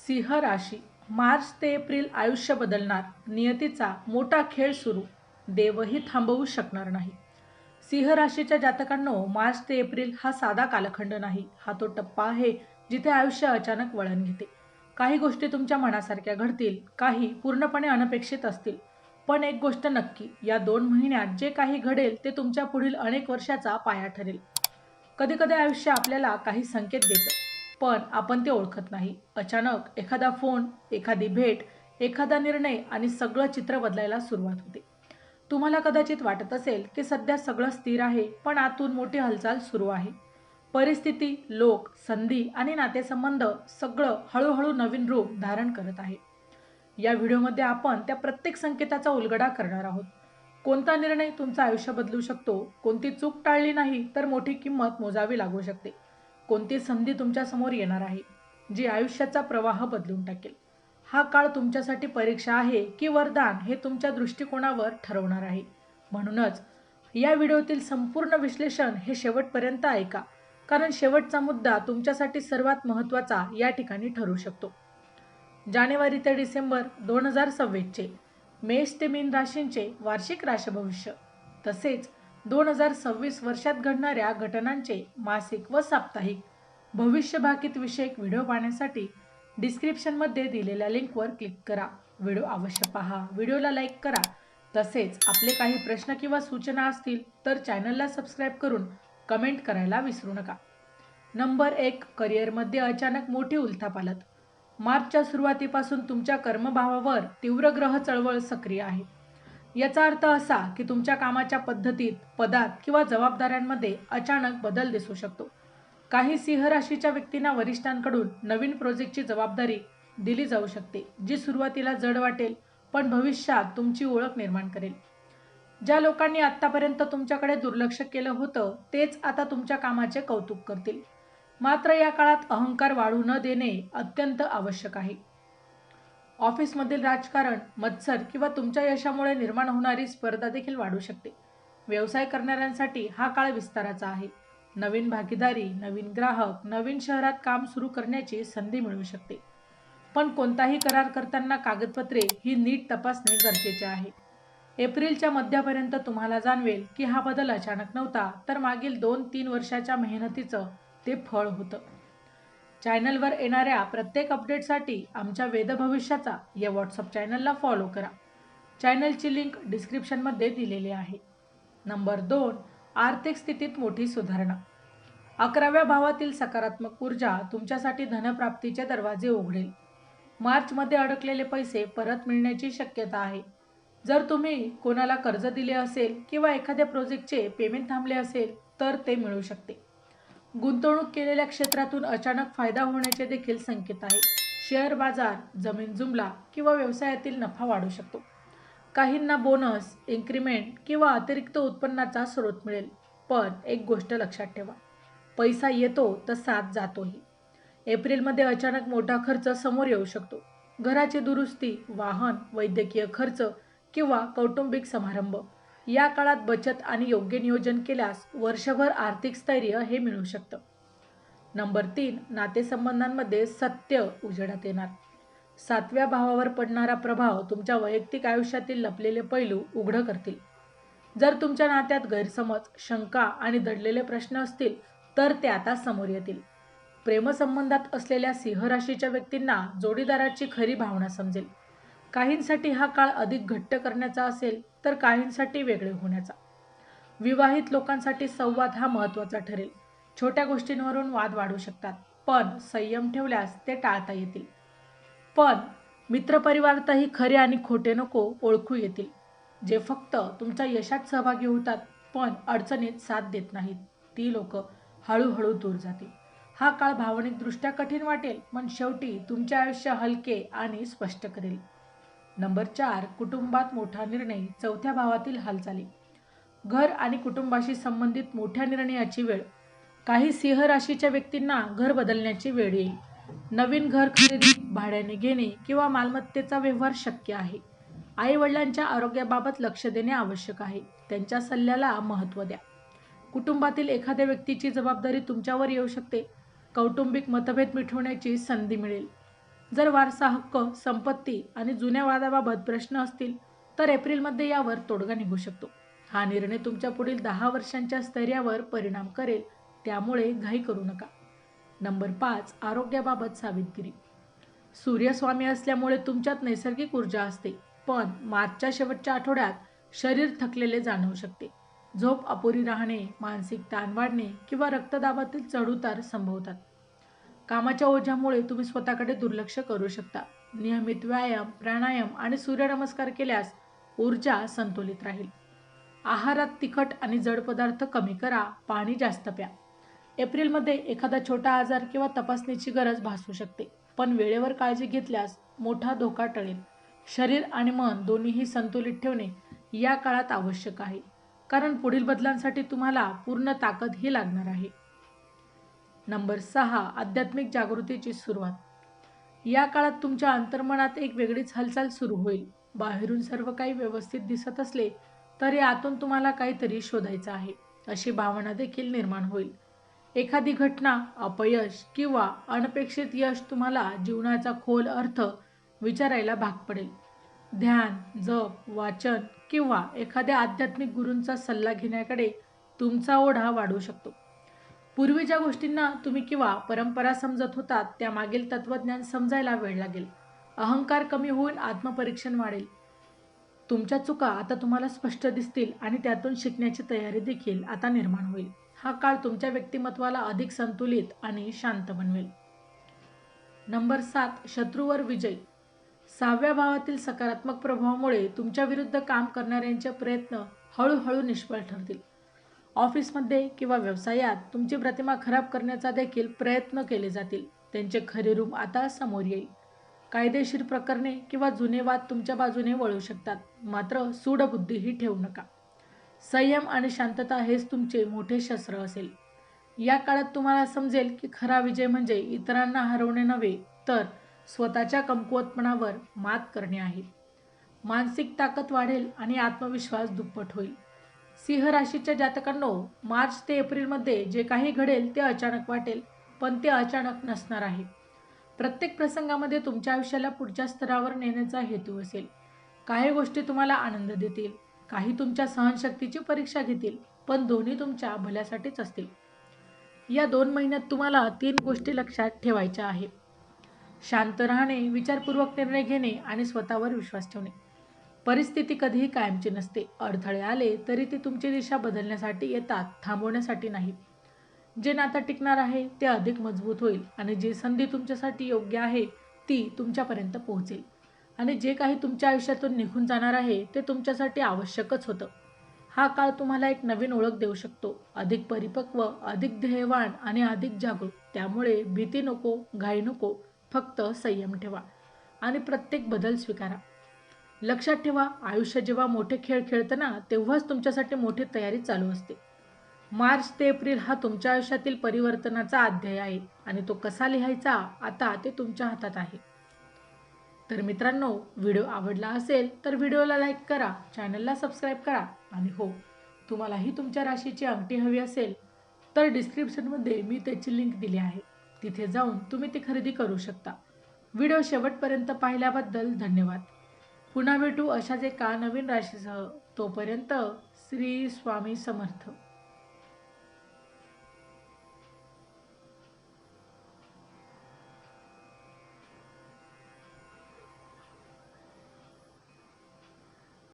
सिंह राशी मार्च ते एप्रिल आयुष्य बदलणार. नियतीचा मोठा खेळ सुरू. देवही थांबवू शकणार नाही. सिंह राशीच्या जातकांनो, मार्च ते एप्रिल हा साधा कालखंड नाही. हा तो टप्पा आहे जिथे आयुष्य अचानक वळण घेते. काही गोष्टी तुमच्या मनासारख्या घडतील, काही पूर्णपणे अनपेक्षित असतील. पण एक गोष्ट नक्की, या 2 महिन्यात जे काही घडेल ते तुमच्या पुढील अनेक वर्षाचा पाया ठरेल. कधी-कधी आयुष्य आपल्याला काही संकेत देतं, पण आपण ते ओळखत नाही. अचानक एखादा फोन, एखादी भेट, एखादा निर्णय आणि सगळं चित्र बदलायला सुरुवात होते. तुम्हाला कदाचित वाटत असेल की सध्या सगळं स्थिर आहे, पण आतून मोठी हालचाल सुरू आहे. परिस्थिती, लोक, संधी आणि नातेसंबंध सगळं हळूहळू नवीन रूप धारण करत आहे. या व्हिडिओमध्ये आपण त्या प्रत्येक संकेताचा उलगडा करणार आहोत. कोणता निर्णय तुमचं आयुष्य बदलू शकतो, कोणती चूक टाळली नाही तर मोठी किंमत मोजावी लागू शकते, कोणती संधी तुमच्या समोर येणार आहे जी आयुष्याचा प्रवाह बदलून टाकेल. हा काळ तुमच्यासाठी परीक्षा आहे की वरदान हे तुमच्या दृष्टिकोनावर ठरवणार आहे. म्हणूनच या व्हिडिओतील संपूर्ण विश्लेषण हे शेवटपर्यंत ऐका, कारण शेवटचा मुद्दा तुमच्यासाठी सर्वात महत्त्वाचा या ठिकाणी ठरू शकतो. जानेवारी ते डिसेंबर 2026चे मेष ते मीन राशींचे वार्षिक राशी भविष्य, तसेच 2026 वर्षात घडणाऱ्या घटनांचे मासिक व साप्ताहिक भविष्य भाकीत विषयक व्हिडिओ पाहण्यासाठी डिस्क्रिप्शनमध्ये दिलेल्या लिंकवर क्लिक करा. व्हिडिओ अवश्य पहा, व्हिडिओला लाईक करा. तसेच आपले काही प्रश्न किंवा सूचना असतील तर चॅनलला सबस्क्राईब करून कमेंट करायला विसरू नका. नंबर 1, करिअरमध्ये अचानक मोठी उलथापालथ. मार्चच्या सुरुवातीपासून तुमच्या कर्मभावावर तीव्र ग्रह चळवळ सक्रिय आहे. याचा अर्थ असा की तुमच्या कामाच्या पद्धतीत, पदात किंवा जबाबदाऱ्यांमध्ये अचानक बदल दिसू शकतो. काही सिंह राशीच्या व्यक्तींना वरिष्ठांकडून नवीन प्रोजेक्टची जबाबदारी दिली जाऊ शकते, जी सुरुवातीला जड वाटेल पण भविष्यात तुमची ओळख निर्माण करेल. ज्या लोकांनी आत्तापर्यंत तुमच्याकडे दुर्लक्ष केलं होतं तेच आता तुमच्या कामाचे कौतुक करतील. मात्र या काळात अहंकार वाढू न देणे अत्यंत आवश्यक आहे. ऑफिसमधील राजकारण, मत्सर किंवा तुमच्या यशामुळे निर्माण होणारी स्पर्धा देखील वाढू शकते. व्यवसाय करणाऱ्यांसाठी हा काळ विस्ताराचा आहे. नवीन भागीदारी, नवीन ग्राहक, नवीन शहरात काम सुरू करण्याची संधी मिळू शकते. पण कोणताही करार करताना कागदपत्रे ही नीट तपासणे गरजेचे आहे. एप्रिलच्या मध्यापर्यंत तुम्हाला जाणवेल की हा बदल अचानक नव्हता, तर मागील 2-3 वर्षाच्या मेहनतीचं ते फळ होतं. चॅनलवर येणाऱ्या प्रत्येक अपडेटसाठी आमच्या वेद भविष्याचा या व्हॉट्सअप चॅनलला फॉलो करा. चॅनलची लिंक डिस्क्रिप्शनमध्ये दिलेली आहे. नंबर 2, आर्थिक स्थितीत मोठी सुधारणा. 11व्या भावातील सकारात्मक ऊर्जा तुमच्यासाठी धनप्राप्तीचे दरवाजे उघडेल. मार्चमध्ये अडकलेले पैसे परत मिळण्याची शक्यता आहे. जर तुम्ही कोणाला कर्ज दिले असेल किंवा एखाद्या प्रोजेक्टचे पेमेंट थांबले असेल तर ते मिळू शकते. गुंतवणूक केलेल्या क्षेत्रातून अचानक फायदा होण्याचे देखील संकेत आहे. शेअर बाजार, जमीन जुमला किंवा व्यवसायातील नफा वाढू शकतो. काहींना बोनस, इन्क्रिमेंट किंवा अतिरिक्त उत्पन्नाचा स्रोत मिळेल. पण एक गोष्ट लक्षात ठेवा, पैसा येतो तसाच जातोही. एप्रिलमध्ये अचानक मोठा खर्च समोर येऊ शकतो. घराची दुरुस्ती, वाहन, वैद्यकीय खर्च किंवा कौटुंबिक समारंभ. या काळात बचत आणि योग्य नियोजन केल्यास वर्षभर आर्थिक स्थैर्य हे मिळू शकतं. नंबर 3, नातेसंबंधांमध्ये सत्य उजेडात येणार. 7व्या भावावर पडणारा प्रभाव तुमच्या वैयक्तिक आयुष्यातील लपलेले पैलू उघड करतील. जर तुमच्या नात्यात गैरसमज, शंका आणि दडलेले प्रश्न असतील तर ते आता समोर येतील. प्रेमसंबंधात असलेल्या सिंह राशीच्या व्यक्तींना जोडीदाराची खरी भावना समजेल. काहींसाठी हा काळ अधिक घट्ट करण्याचा असेल तर काहींसाठी वेगळे होण्याचा. विवाहित लोकांसाठी संवाद हा महत्त्वाचा ठरेल. छोट्या गोष्टींवरून वाद वाढू शकतात, पण संयम ठेवल्यास ते टाळता येतील. पण मित्रपरिवारातही खरे आणि खोटे नको ओळखू येतील, जे फक्त तुमच्या यशात सहभागी होतात पण अडचणीत साथ देत नाहीत. ती लोक हळूहळू दूर जातील. हा काळ भावनिकदृष्ट्या कठीण वाटेल, पण शेवटी तुमचे आयुष्य हलके आणि स्पष्ट करेल. नंबर 4, कुटुंबात मोठा निर्णय. 4थ्या भावातील हालचाली. घर आणि कुटुंबाशी संबंधित मोठ्या निर्णयाची वेळ. काही सिंह राशीच्या व्यक्तींना घर बदलण्याची वेळ येईल. नवीन घर खरेदी, भाड्याने घेणे किंवा मालमत्तेचा व्यवहार शक्य आहे. आई वडिलांच्या आरोग्याबाबत लक्ष देणे आवश्यक आहे. त्यांच्या सल्ल्याला महत्त्व द्या. कुटुंबातील एखाद्या व्यक्तीची जबाबदारी तुमच्यावर येऊ शकते. कौटुंबिक मतभेद मिटवण्याची संधी मिळेल. जर वारसा हक्क, संपत्ती आणि जुन्या वादाबाबत प्रश्न असतील तर एप्रिलमध्ये यावर तोडगा निघू शकतो. हा निर्णय तुमच्या पुढील 10 वर्षांच्या स्थैर्यावर परिणाम करेल, त्यामुळे घाई करू नका. नंबर 5. आरोग्याबाबत सावधगिरी. सूर्यस्वामी असल्यामुळे तुमच्यात नैसर्गिक ऊर्जा असते, पण मार्चच्या शेवटच्या आठवड्यात शरीर थकलेले जाणवू शकते. झोप अपुरी राहणे, मानसिक ताण वाढणे किंवा रक्तदाबातील चढउतार संभवतात. कामाच्या ओझ्यामुळे तुम्ही स्वतःकडे दुर्लक्ष करू शकता. नियमित व्यायाम, प्राणायाम आणि सूर्यनमस्कार केल्यास ऊर्जा संतुलित राहील. आहारात तिखट आणि जड पदार्थ कमी करा, पाणी जास्त प्या. एप्रिलमध्ये एखादा छोटा आजार किंवा तपासणीची गरज भासू शकते, पण वेळेवर काळजी घेतल्यास मोठा धोका टळेल. शरीर आणि मन दोन्हीही संतुलित ठेवणे या काळात आवश्यक आहे, कारण पुढील बदलांसाठी तुम्हाला पूर्ण ताकदही लागणार आहे. नंबर 6. आध्यात्मिक जागृतीची सुरुवात. या काळात तुमच्या अंतर्मनात एक वेगळीच हालचाल सुरू होईल. बाहेरून सर्व काही व्यवस्थित दिसत असले तरी आतून तुम्हाला काहीतरी शोधायचं आहे, अशी भावना देखील निर्माण होईल. एखादी घटना, अपयश किंवा अनपेक्षित यश तुम्हाला जीवनाचा खोल अर्थ विचारायला भाग पडेल. ध्यान, जप, वाचन किंवा एखाद्या आध्यात्मिक गुरूंचा सल्ला घेण्याकडे तुमचा ओढा वाढू शकतो. पूर्वी ज्या गोष्टींना तुम्ही किंवा परंपरा समजत होतात त्यामागील तत्वज्ञान समजायला वेळ लागेल. अहंकार कमी होऊन आत्मपरीक्षण वाढेल. तुमच्या चुका आता तुम्हाला स्पष्ट दिसतील आणि त्यातून शिकण्याची तयारी देखील आता निर्माण होईल. हा काळ तुमच्या व्यक्तिमत्वाला अधिक संतुलित आणि शांत बनवेल. नंबर 7. शत्रूवर विजय. 6व्या भावातील सकारात्मक प्रभावामुळे तुमच्या विरुद्ध काम करणाऱ्यांचे प्रयत्न हळूहळू निष्फळ ठरतील. ऑफिसमध्ये किंवा व्यवसायात तुमची प्रतिमा खराब करण्याचा देखील प्रयत्न केले जातील. त्यांचे खरे रूप आता समोर येईल. कायदेशीर प्रकरणे किंवा जुने वाद तुमच्या बाजूने वळू शकतात, मात्र सूडबुद्धीही ठेवू नका. संयम आणि शांतता हेच तुमचे मोठे शस्त्र असेल. या काळात तुम्हाला समजेल की खरा विजय म्हणजे इतरांना हरवणे नव्हे, तर स्वतःच्या कमकुवतपणावर मात करणे आहे. मानसिक ताकद वाढेल आणि आत्मविश्वास दुप्पट होईल. सिंह राशीच्या जातकांनो, मार्च ते एप्रिलमध्ये जे काही घडेल ते अचानक वाटेल, पण ते अचानक नसणार आहे. प्रत्येक प्रसंगामध्ये तुमच्या आयुष्याला पुढच्या स्तरावर नेण्याचा हेतू असेल. काही गोष्टी तुम्हाला आनंद देतील, काही तुमच्या सहनशक्तीची परीक्षा घेतील, पण दोन्ही तुमच्या भल्यासाठीच असतील. या 2 महिन्यात तुम्हाला 3 गोष्टी लक्षात ठेवायच्या आहे. शांत राहणे, विचारपूर्वक निर्णय घेणे आणि स्वतःवर विश्वास ठेवणे. परिस्थिती कधीही कायमची नसते. अडथळे आले तरी ती तुमची दिशा बदलण्यासाठी येतात, थांबवण्यासाठी नाही. जे नातं टिकणार आहे ते अधिक मजबूत होईल आणि जी संधी तुमच्यासाठी योग्य आहे ती तुमच्यापर्यंत पोहोचेल. आणि जे काही तुमच्या आयुष्यातून निघून जाणार आहे ते तुमच्यासाठी आवश्यकच होतं. हा काळ तुम्हाला एक नवीन ओळख देऊ शकतो, अधिक परिपक्व, अधिक ध्येयवान आणि अधिक जागरूक. त्यामुळे भीती नको, घाई नको, फक्त संयम ठेवा आणि प्रत्येक बदल स्वीकारा. लक्षात ठेवा, आयुष्य जेव्हा मोठे खेळ खेळतं ना, तेव्हाच तुमच्यासाठी मोठी तयारी चालू असते. मार्च ते एप्रिल हा तुमच्या आयुष्यातील परिवर्तनाचा अध्याय आहे आणि तो कसा लिहायचा आता ते तुमच्या हातात आहे. तर मित्रांनो, व्हिडिओ आवडला असेल तर व्हिडिओला लाईक करा, चॅनलला सबस्क्राईब करा आणि हो, तुम्हालाही तुमच्या राशीची अंगठी हवी असेल तर डिस्क्रिप्शनमध्ये मी त्याची लिंक दिली आहे, तिथे जाऊन तुम्ही ती खरेदी करू शकता. व्हिडिओ शेवटपर्यंत पाहिल्याबद्दल धन्यवाद. पुन्हा भेटू अशाच एका नवीन राशीसह. तोपर्यंत श्री स्वामी समर्थ.